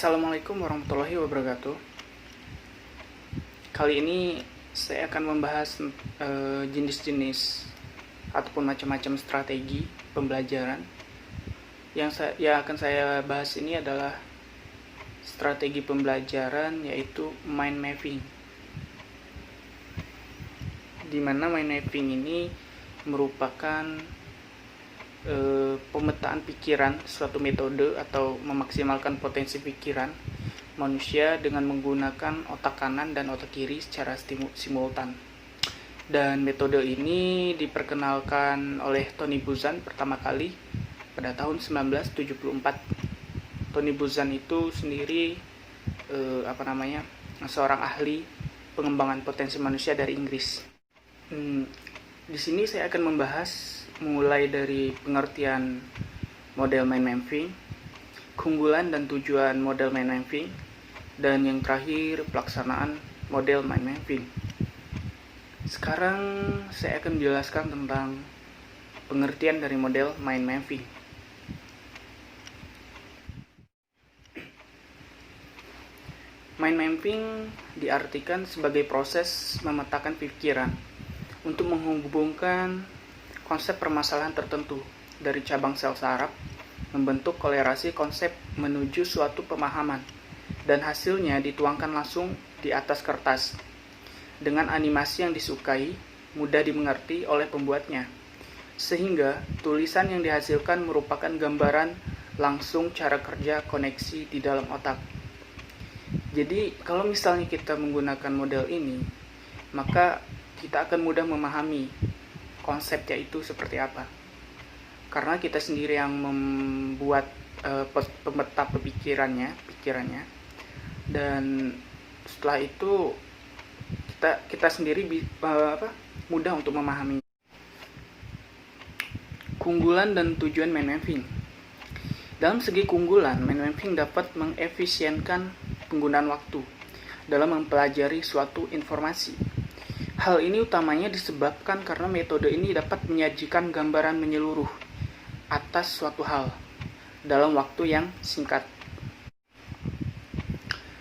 Assalamualaikum warahmatullahi wabarakatuh. Kali ini saya akan membahas jenis-jenis ataupun macam-macam strategi pembelajaran. Yang akan saya bahas ini adalah strategi pembelajaran, yaitu mind mapping. Di mana mind mapping ini merupakan pemetaan pikiran, suatu metode atau memaksimalkan potensi pikiran manusia dengan menggunakan otak kanan dan otak kiri secara simultan. Dan metode ini diperkenalkan oleh Tony Buzan pertama kali pada tahun 1974. Tony Buzan itu sendiri seorang ahli pengembangan potensi manusia dari Inggris. Di sini saya akan membahas mulai dari pengertian model mind mapping, keunggulan dan tujuan model mind mapping, dan yang terakhir pelaksanaan model mind mapping. Sekarang saya akan menjelaskan tentang pengertian dari model mind mapping. Mind mapping diartikan sebagai proses memetakan pikiran untuk menghubungkan konsep permasalahan tertentu dari cabang sel saraf, membentuk kolerasi konsep menuju suatu pemahaman, dan hasilnya dituangkan langsung di atas kertas dengan animasi yang disukai, mudah dimengerti oleh pembuatnya, sehingga tulisan yang dihasilkan merupakan gambaran langsung cara kerja koneksi di dalam otak. Jadi kalau misalnya kita menggunakan model ini, maka kita akan mudah memahami konsepnya itu seperti apa, karena kita sendiri yang membuat pemeta pikirannya, dan setelah itu kita sendiri mudah untuk memahami. Keunggulan dan tujuan mind mapping. Dalam segi keunggulan, mind mapping dapat mengefisienkan penggunaan waktu dalam mempelajari suatu informasi. Hal ini utamanya disebabkan karena metode ini dapat menyajikan gambaran menyeluruh atas suatu hal dalam waktu yang singkat.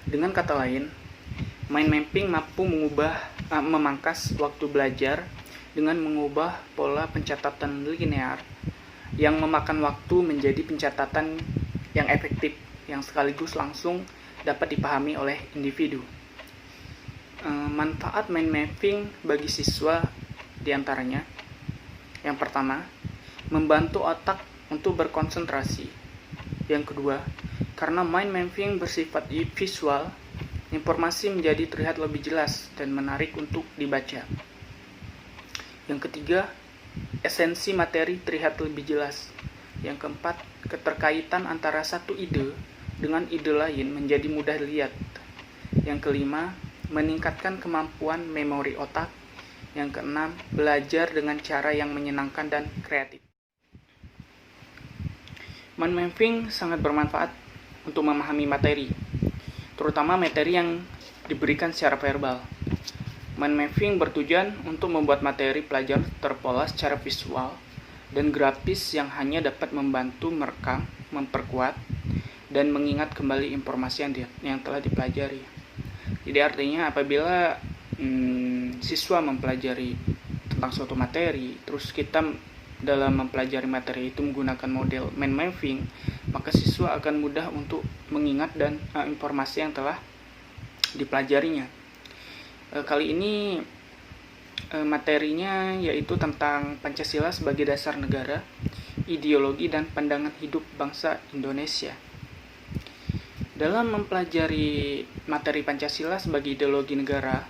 Dengan kata lain, mind mapping mampu memangkas waktu belajar dengan mengubah pola pencatatan linear yang memakan waktu menjadi pencatatan yang efektif, yang sekaligus langsung dapat dipahami oleh individu. Manfaat mind mapping bagi siswa diantaranya: yang pertama, membantu otak untuk berkonsentrasi. Yang kedua, karena mind mapping bersifat visual, informasi menjadi terlihat lebih jelas dan menarik untuk dibaca. Yang ketiga, esensi materi terlihat lebih jelas. Yang keempat, keterkaitan antara satu ide dengan ide lain menjadi mudah dilihat. Yang kelima, meningkatkan kemampuan memori otak. Yang keenam, belajar dengan cara yang menyenangkan dan kreatif. Mind mapping sangat bermanfaat untuk memahami materi, terutama materi yang diberikan secara verbal. Mind mapping bertujuan untuk membuat materi pelajaran terpola secara visual dan grafis yang hanya dapat membantu merekam, memperkuat, dan mengingat kembali informasi yang telah dipelajari. Jadi artinya apabila siswa mempelajari tentang suatu materi, terus kita dalam mempelajari materi itu menggunakan model mind mapping, maka siswa akan mudah untuk mengingat dan informasi yang telah dipelajarinya. Kali ini materinya yaitu tentang Pancasila sebagai dasar negara, ideologi dan pandangan hidup bangsa Indonesia. Dalam mempelajari materi Pancasila sebagai ideologi negara,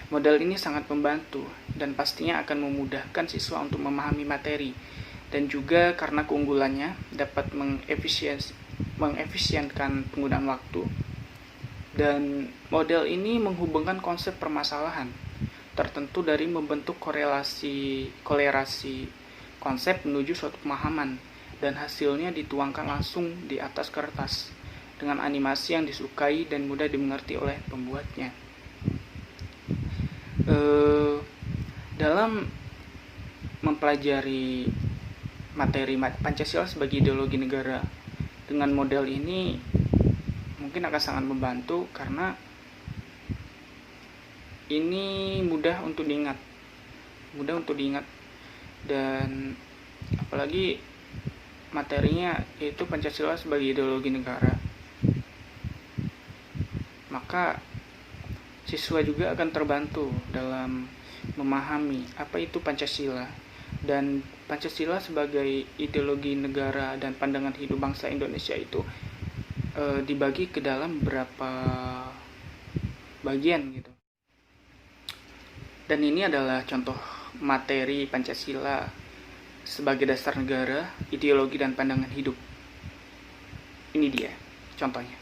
model ini sangat membantu dan pastinya akan memudahkan siswa untuk memahami materi, dan juga karena keunggulannya dapat mengefisienkan penggunaan waktu. Dan model ini menghubungkan konsep permasalahan tertentu dari membentuk kolerasi konsep menuju suatu pemahaman, dan hasilnya dituangkan langsung di atas kertas dengan animasi yang disukai dan mudah dimengerti oleh pembuatnya. Dalam mempelajari materi Pancasila sebagai ideologi negara dengan model ini, mungkin akan sangat membantu karena ini mudah untuk diingat dan apalagi materinya yaitu Pancasila sebagai ideologi negara, maka siswa juga akan terbantu dalam memahami apa itu Pancasila, dan Pancasila sebagai ideologi negara dan pandangan hidup bangsa Indonesia itu dibagi ke dalam beberapa bagian gitu. Dan ini adalah contoh materi Pancasila sebagai dasar negara, ideologi dan pandangan hidup. Ini dia contohnya.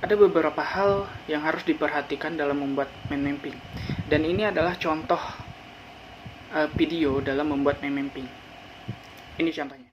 Ada beberapa hal yang harus diperhatikan dalam membuat mind mapping, dan ini adalah contoh video dalam membuat mind mapping. Ini contohnya.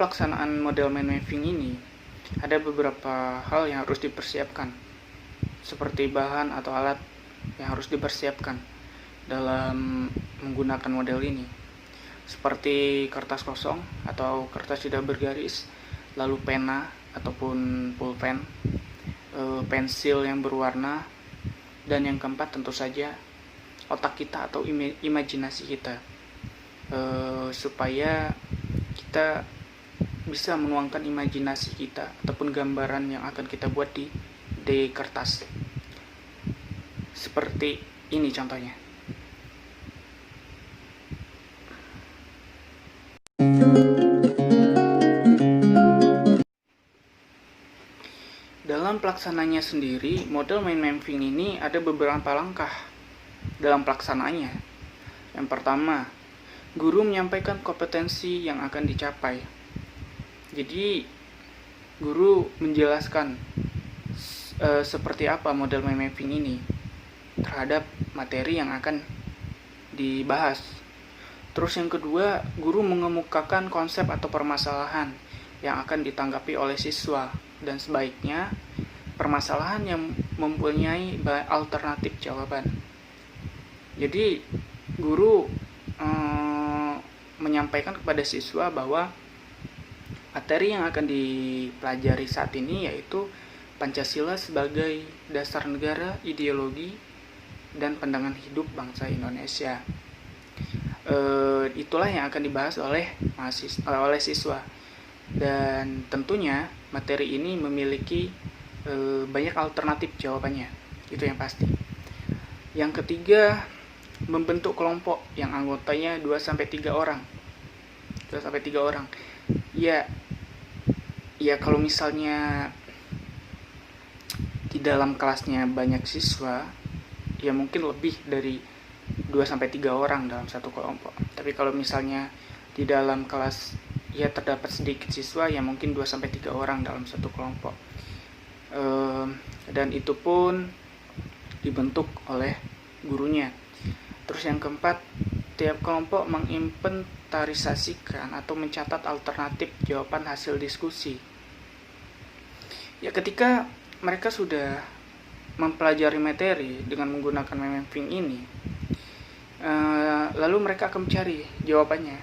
pelaksanaan model mind mapping ini, ada beberapa hal yang harus dipersiapkan, seperti bahan atau alat yang harus dipersiapkan dalam menggunakan model ini, seperti kertas kosong atau kertas tidak bergaris, lalu pena ataupun pulpen, pensil yang berwarna, dan yang keempat tentu saja otak kita atau imajinasi kita, supaya kita bisa menuangkan imajinasi kita ataupun gambaran yang akan kita buat di kertas. Seperti ini contohnya. Dalam pelaksananya sendiri, model mind mapping ini ada beberapa langkah dalam pelaksanaannya. Yang pertama, guru menyampaikan kompetensi yang akan dicapai. Jadi, guru menjelaskan seperti apa model mind mapping ini terhadap materi yang akan dibahas. Terus yang kedua, guru mengemukakan konsep atau permasalahan yang akan ditanggapi oleh siswa, dan sebaiknya permasalahan yang mempunyai alternatif jawaban. Jadi, guru menyampaikan kepada siswa bahwa materi yang akan dipelajari saat ini yaitu Pancasila sebagai dasar negara, ideologi, dan pandangan hidup bangsa Indonesia. Itulah yang akan dibahas oleh siswa. Dan tentunya materi ini memiliki banyak alternatif jawabannya, itu yang pasti. Yang ketiga, membentuk kelompok yang anggotanya 2-3 orang. 2-3 orang. Ya kalau misalnya di dalam kelasnya banyak siswa, ya mungkin lebih dari 2-3 orang dalam satu kelompok. Tapi kalau misalnya di dalam kelas ya terdapat sedikit siswa, ya mungkin 2-3 orang dalam satu kelompok. Dan itu pun dibentuk oleh gurunya. Terus yang keempat, tiap kelompok menginventarisasikan atau mencatat alternatif jawaban hasil diskusi. Ya ketika mereka sudah mempelajari materi dengan menggunakan mind mapping ini, lalu mereka akan mencari jawabannya.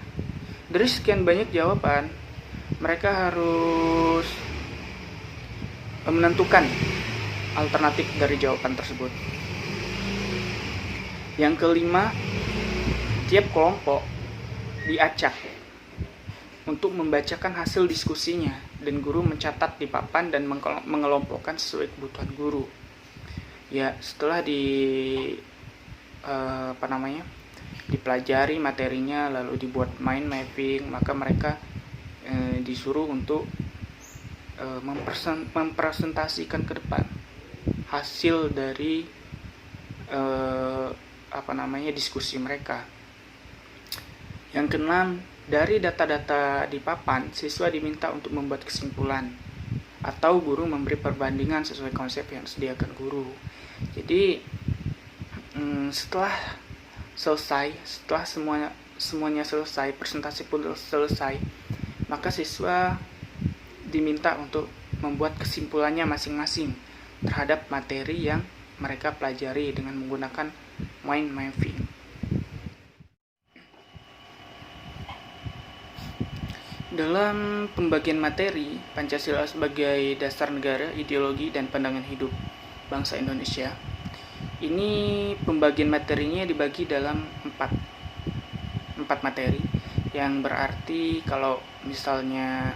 Dari sekian banyak jawaban, mereka harus menentukan alternatif dari jawaban tersebut. Yang kelima, tiap kelompok diacak untuk membacakan hasil diskusinya, dan guru mencatat di papan dan mengelompokkan sesuai kebutuhan guru. Ya, setelah dipelajari materinya lalu dibuat mind mapping, maka mereka disuruh untuk mempresentasikan ke depan hasil dari diskusi mereka. Yang keenam, dari data-data di papan, siswa diminta untuk membuat kesimpulan atau guru memberi perbandingan sesuai konsep yang disediakan guru. Jadi setelah semuanya selesai, presentasi pun selesai, maka siswa diminta untuk membuat kesimpulannya masing-masing terhadap materi yang mereka pelajari dengan menggunakan mind mapping. Dalam pembagian materi Pancasila sebagai dasar negara, ideologi, dan pandangan hidup bangsa Indonesia, ini pembagian materinya dibagi dalam 4 materi, yang berarti kalau misalnya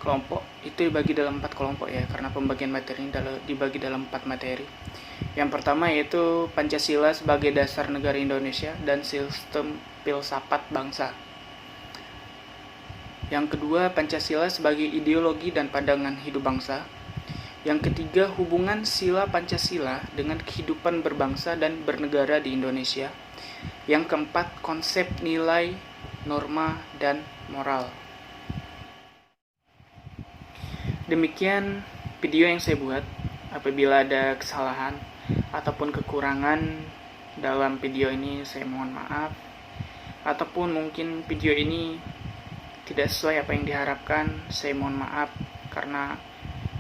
kelompok itu dibagi dalam 4 kelompok ya, karena pembagian materi ini dibagi dalam 4 materi. Yang pertama yaitu Pancasila sebagai dasar negara Indonesia dan sistem filsafat bangsa. Yang kedua, Pancasila sebagai ideologi dan pandangan hidup bangsa. Yang ketiga, hubungan sila Pancasila dengan kehidupan berbangsa dan bernegara di Indonesia. Yang keempat, konsep nilai, norma, dan moral. Demikian video yang saya buat. Apabila ada kesalahan ataupun kekurangan dalam video ini, saya mohon maaf. Ataupun mungkin video ini tidak sesuai apa yang diharapkan, saya mohon maaf karena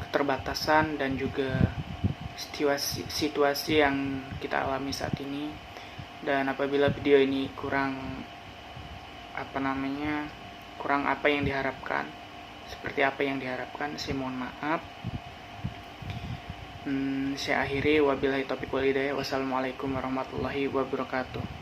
keterbatasan dan juga situasi yang kita alami saat ini. Dan apabila video ini kurang apa yang diharapkan, seperti apa yang diharapkan, saya mohon maaf. Saya akhiri, wabillahi taufiq wal hidayah. Wassalamualaikum warahmatullahi wabarakatuh.